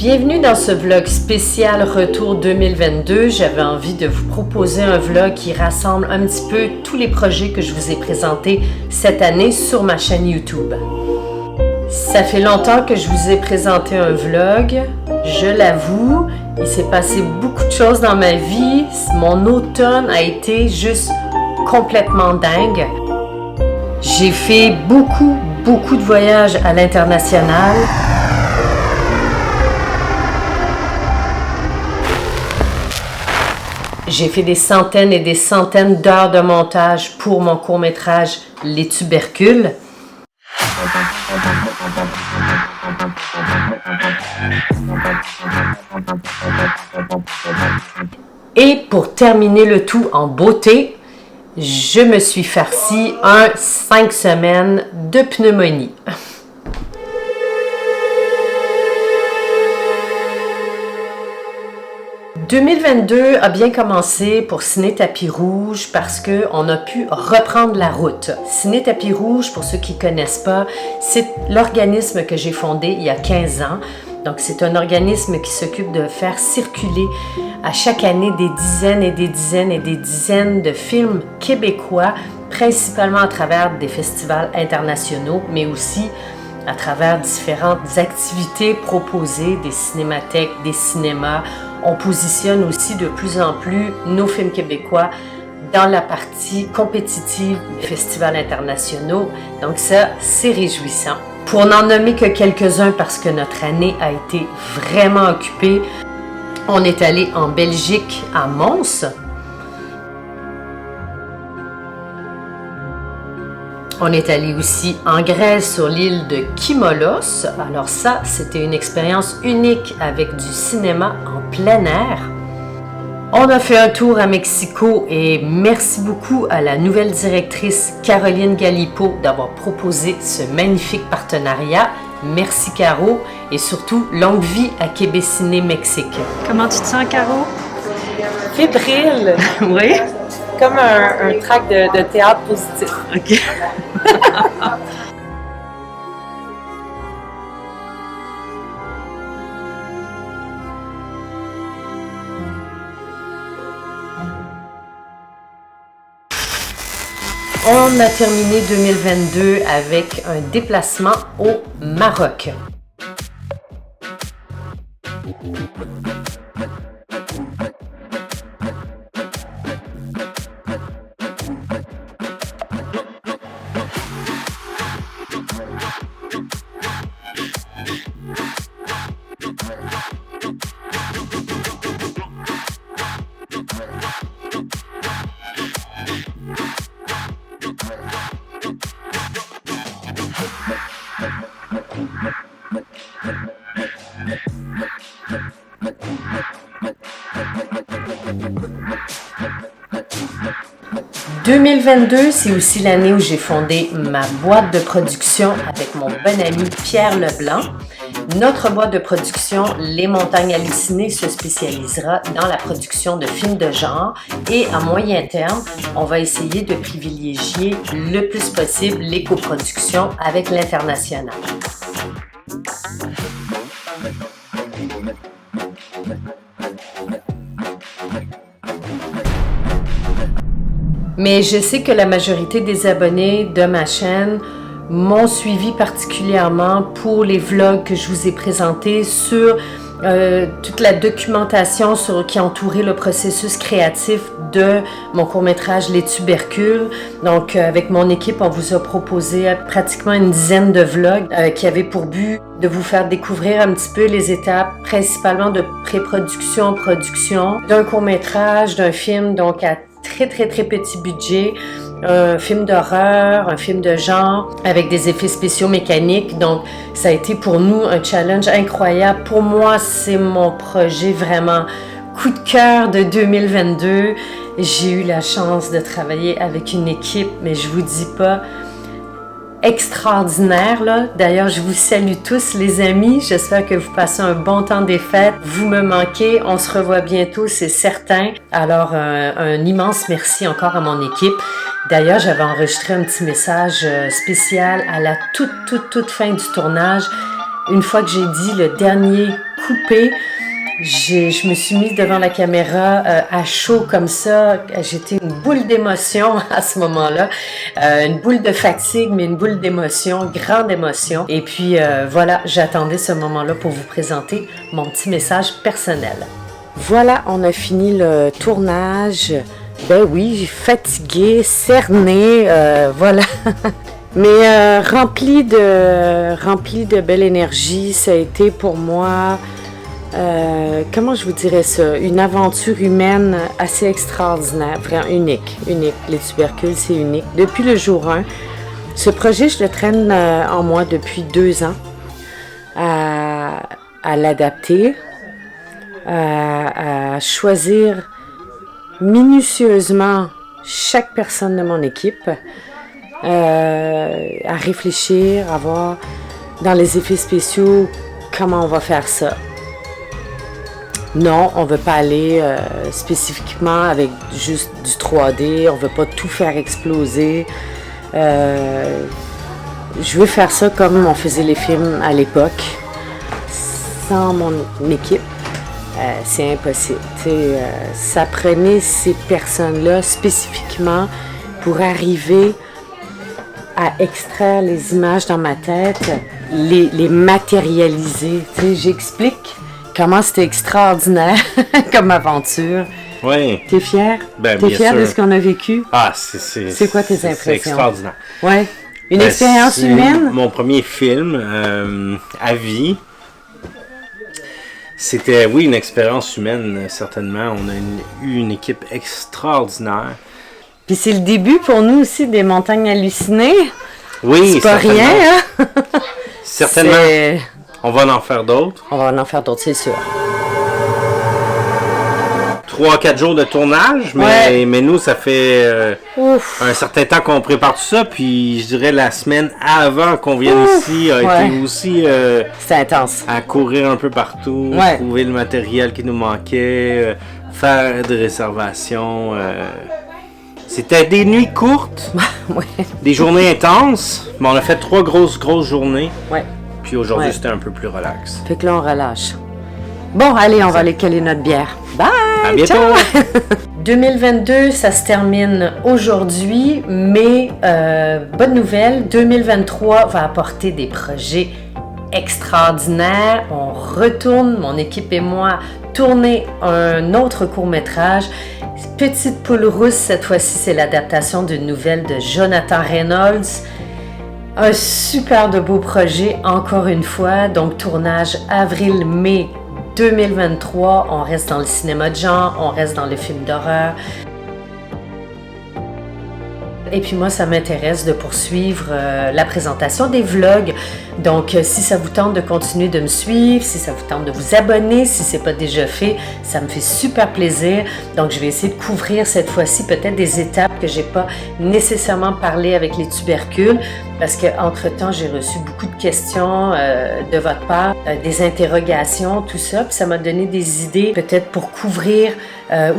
Bienvenue dans ce vlog spécial Retour 2022. J'avais envie de vous proposer un vlog qui rassemble un petit peu tous les projets que je vous ai présentés cette année sur ma chaîne YouTube. Ça fait longtemps que je vous ai présenté un vlog, je l'avoue. Il s'est passé beaucoup de choses dans ma vie. Mon automne a été juste complètement dingue. J'ai fait beaucoup de voyages à l'international. J'ai fait des centaines et des centaines d'heures de montage pour mon court-métrage Les Tubercules. Et pour terminer le tout en beauté, je me suis farci 5 semaines de pneumonie. « 2022 a bien commencé pour Ciné Tapis Rouge parce qu'on a pu reprendre la route. Ciné Tapis Rouge, pour ceux qui ne connaissent pas, c'est l'organisme que j'ai fondé il y a 15 ans. Donc, c'est un organisme qui s'occupe de faire circuler à chaque année des dizaines et des dizaines et des dizaines de films québécois, principalement à travers des festivals internationaux, mais aussi à travers différentes activités proposées, des cinémathèques, des cinémas. On positionne aussi de plus en plus nos films québécois dans la partie compétitive des festivals internationaux. Donc ça, c'est réjouissant. Pour n'en nommer que quelques-uns parce que notre année a été vraiment occupée, on est allé en Belgique, à Mons. On est allé aussi en Grèce sur l'île de Kimolos. Alors ça, c'était une expérience unique avec du cinéma en plein air. On a fait un tour à Mexico et merci beaucoup à la nouvelle directrice Caroline Galipo d'avoir proposé ce magnifique partenariat. Merci Caro et surtout longue vie à Québec Ciné Mexique. Comment tu te sens, Caro? Fébrile. Oui. Comme un track de théâtre positif. OK. On a terminé 2022 avec un déplacement au Maroc. « 2022, c'est aussi l'année où j'ai fondé ma boîte de production avec mon bon ami Pierre Leblanc. Notre boîte de production, Les Montagnes Hallucinées, se spécialisera dans la production de films de genre et à moyen terme, on va essayer de privilégier le plus possible les coproductions avec l'international. Mais je sais que la majorité des abonnés de ma chaîne m'ont suivi particulièrement pour les vlogs que je vous ai présentés sur toute la documentation qui a entouré le processus créatif de mon court-métrage Les Tubercules. Donc, avec mon équipe, on vous a proposé pratiquement une dizaine de vlogs qui avaient pour but de vous faire découvrir un petit peu les étapes, principalement de pré-production, production, d'un court-métrage, d'un film, donc à très petit budget, un film d'horreur, un film de genre avec des effets spéciaux mécaniques. Donc ça a été pour nous un challenge incroyable. Pour moi, c'est mon projet vraiment coup de cœur de 2022. J'ai eu la chance de travailler avec une équipe, mais je vous dis pas, extraordinaire là. D'ailleurs, je vous salue tous les amis. J'espère que vous passez un bon temps des fêtes. Vous me manquez. On se revoit bientôt, c'est certain. Alors, un immense merci encore à mon équipe. D'ailleurs, j'avais enregistré un petit message spécial à la toute fin du tournage. Une fois que j'ai dit le dernier coupé. Je me suis mise devant la caméra à chaud comme ça. J'étais une boule d'émotion à ce moment-là. Une boule de fatigue, mais une boule d'émotion, grande émotion. Et puis voilà, j'attendais ce moment-là pour vous présenter mon petit message personnel. Voilà, on a fini le tournage. Ben oui, fatiguée, cernée, voilà. Mais rempli de belle énergie. Ça a été pour moi... comment je vous dirais ça? Une aventure humaine assez extraordinaire, vraiment unique. Les tubercules, c'est unique. Depuis le jour 1, ce projet, je le traîne en moi depuis 2 ans à l'adapter, à choisir minutieusement chaque personne de mon équipe, à réfléchir, à voir dans les effets spéciaux comment on va faire ça. Non, on ne veut pas aller spécifiquement avec juste du 3D, on ne veut pas tout faire exploser. Je veux faire ça comme on faisait les films à l'époque, sans mon équipe. C'est impossible. Ça prenait ces personnes-là spécifiquement pour arriver à extraire les images dans ma tête, les matérialiser. J'explique comment c'était extraordinaire comme aventure. Oui. T'es fier? Ben, T'es fier sûr. de ce qu'on a vécu? Ah, c'est quoi tes impressions? C'est extraordinaire. Ouais. Une expérience humaine? Mon premier film à vie. C'était, oui, une expérience humaine, certainement. On a eu une équipe extraordinaire. Puis c'est le début pour nous aussi des Montagnes hallucinées. Oui, c'est pas rien, hein? Certainement. On va en faire d'autres. On va en faire d'autres, c'est sûr. 3-4 jours de tournage, mais nous, ça fait un certain temps qu'on prépare tout ça. Puis je dirais la semaine avant qu'on vienne ici a été aussi c'est intense. À courir un peu partout, trouver le matériel qui nous manquait, faire des réservations. C'était des nuits courtes, des journées intenses, mais on a fait 3 grosses journées. Ouais. Puis aujourd'hui, c'était un peu plus relax. Fait que là, on relâche. Bon, allez, on va aller caler notre bière. Bye! À bientôt! Ciao! 2022, ça se termine aujourd'hui, mais bonne nouvelle, 2023 va apporter des projets extraordinaires. On retourne, mon équipe et moi, tourner un autre court-métrage. Petite poule rousse, cette fois-ci, c'est l'adaptation d'une nouvelle de Jonathan Reynolds. Un super de beau projet, encore une fois. Donc, tournage avril-mai 2023. On reste dans le cinéma de genre, on reste dans le film d'horreur. Et puis moi, ça m'intéresse de poursuivre la présentation des vlogs. Donc, si ça vous tente de continuer de me suivre, si ça vous tente de vous abonner, si ce n'est pas déjà fait, ça me fait super plaisir. Donc, je vais essayer de couvrir cette fois-ci peut-être des étapes que je n'ai pas nécessairement parlé avec les tubercules. Parce qu'entre-temps, j'ai reçu beaucoup de questions de votre part, des interrogations, tout ça. Puis ça m'a donné des idées peut-être pour couvrir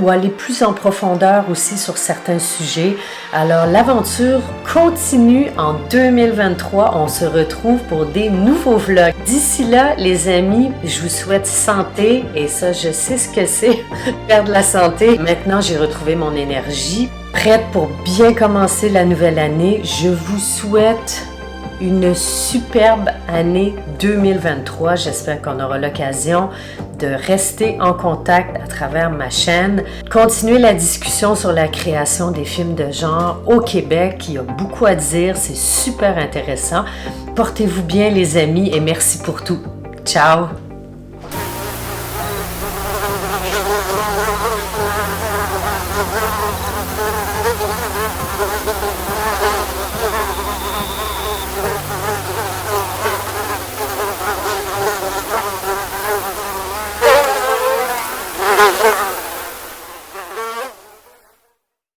ou aller plus en profondeur aussi sur certains sujets. Alors, l'aventure continue en 2023. On se retrouve pour des nouveaux vlogs. D'ici là, les amis, je vous souhaite santé. Et ça, je sais ce que c'est, perdre la santé. Maintenant, j'ai retrouvé mon énergie. Prête pour bien commencer la nouvelle année. Je vous souhaite une superbe année 2023. J'espère qu'on aura l'occasion de rester en contact à travers ma chaîne. Continuer la discussion sur la création des films de genre au Québec. Il y a beaucoup à dire, c'est super intéressant. Portez-vous bien les amis et merci pour tout. Ciao!